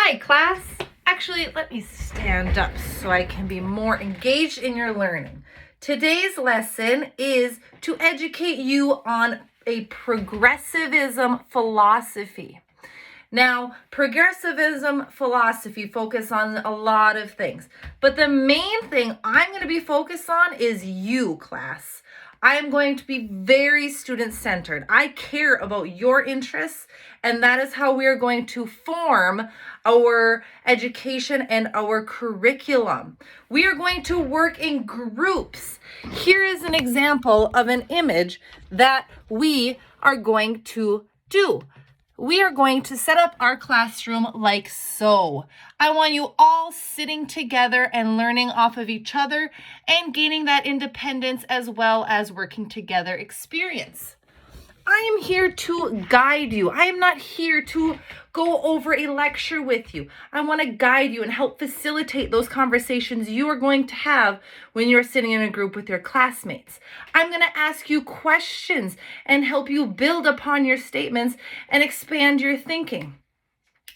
Hi, class. Actually, let me stand up so I can be more engaged in your learning. Today's lesson is to educate you on a progressivism philosophy. Now, progressivism philosophy focuses on a lot of things, but the main thing I'm going to be focused on is you, class. I am going to be very student-centered. I care about your interests, and that is how we are going to form our education and our curriculum. We are going to work in groups. Here is an example of an image that we are going to do. We are going to set up our classroom like so. I want you all sitting together and learning off of each other and gaining that independence as well as working together experience. I am here to guide you. I am not here to go over a lecture with you. I want to guide you and help facilitate those conversations you are going to have when you're sitting in a group with your classmates. I'm going to ask you questions and help you build upon your statements and expand your thinking.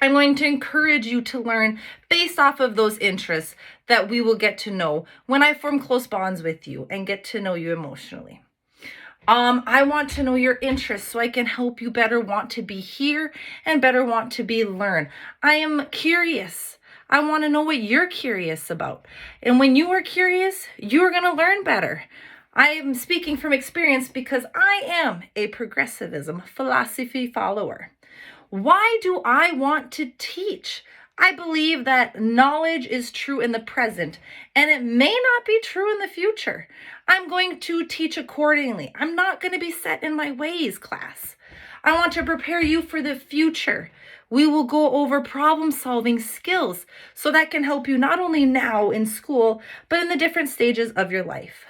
I'm going to encourage you to learn based off of those interests that we will get to know when I form close bonds with you and get to know you emotionally. I want to know your interests so I can help you better want to be here and better want to be learn. I am curious. I want to know what you're curious about. And when you are curious, you are going to learn better. I am speaking from experience because I am a progressivism philosophy follower. Why do I want to teach? I believe that knowledge is true in the present, and it may not be true in the future. I'm going to teach accordingly. I'm not going to be set in my ways, class. I want to prepare you for the future. We will go over problem-solving skills so that can help you not only now in school, but in the different stages of your life.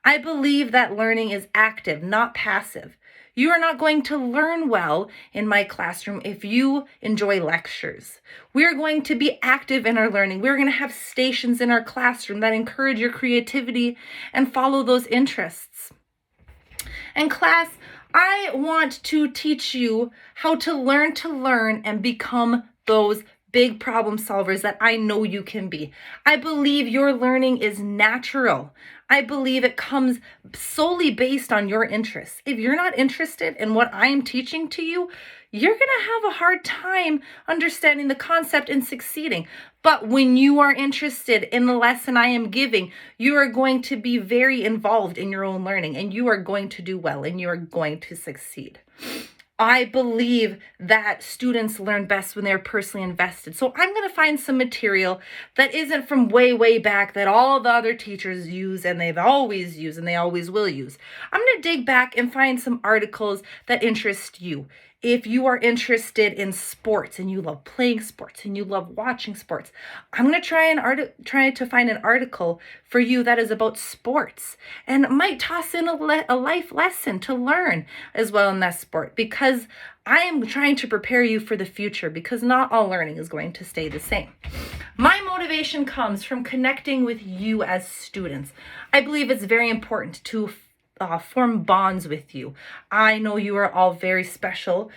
I believe that learning is active, not passive. You are not going to learn well in my classroom if you enjoy lectures. We are going to be active in our learning. We're going to have stations in our classroom that encourage your creativity and follow those interests. And class, I want to teach you how to learn and become those big problem solvers that I know you can be. I believe your learning is natural. I believe it comes solely based on your interests. If you're not interested in what I am teaching to you, you're going to have a hard time understanding the concept and succeeding. But when you are interested in the lesson I am giving, you are going to be very involved in your own learning, and you are going to do well, and you are going to succeed. I believe that students learn best when they're personally invested. So I'm going to find some material that isn't from way back that all the other teachers use and they've always used and they always will use. I'm going to dig back and find some articles that interest you. If you are interested in sports and you love playing sports and you love watching sports, I'm going to try to find an article for you that is about sports and might toss in a life lesson to learn as well in that sport, because I am trying to prepare you for the future, because not all learning is going to stay the same. My motivation comes from connecting with you as students. I believe it's very important to form bonds with you. I know you are all very special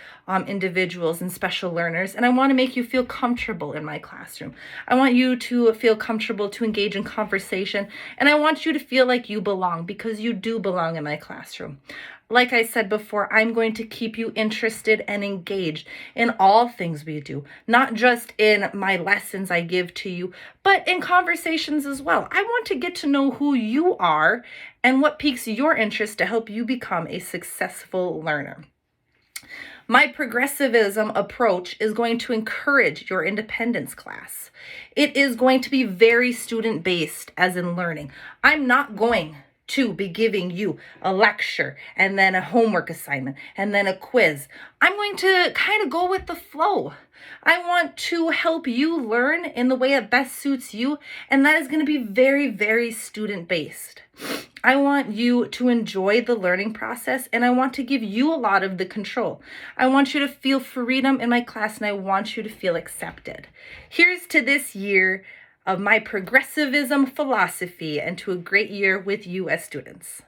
individuals and special learners, and I want to make you feel comfortable in my classroom. I want you to feel comfortable to engage in conversation, and I want you to feel like you belong, because you do belong in my classroom. Like I said before, I'm going to keep you interested and engaged in all things we do, not just in my lessons I give to you, but in conversations as well. I want to get to know who you are and what piques your interest to help you become a successful learner. My progressivism approach is going to encourage your independence, class. It is going to be very student-based, as in learning. I'm not going to be giving you a lecture and then a homework assignment and then a quiz. I'm going to kind of go with the flow. I want to help you learn in the way that best suits you, and that is going to be very student-based. I want you to enjoy the learning process, and I want to give you a lot of the control. I want you to feel freedom in my class, and I want you to feel accepted. Here's to this year of my progressivism philosophy and to a great year with you as students.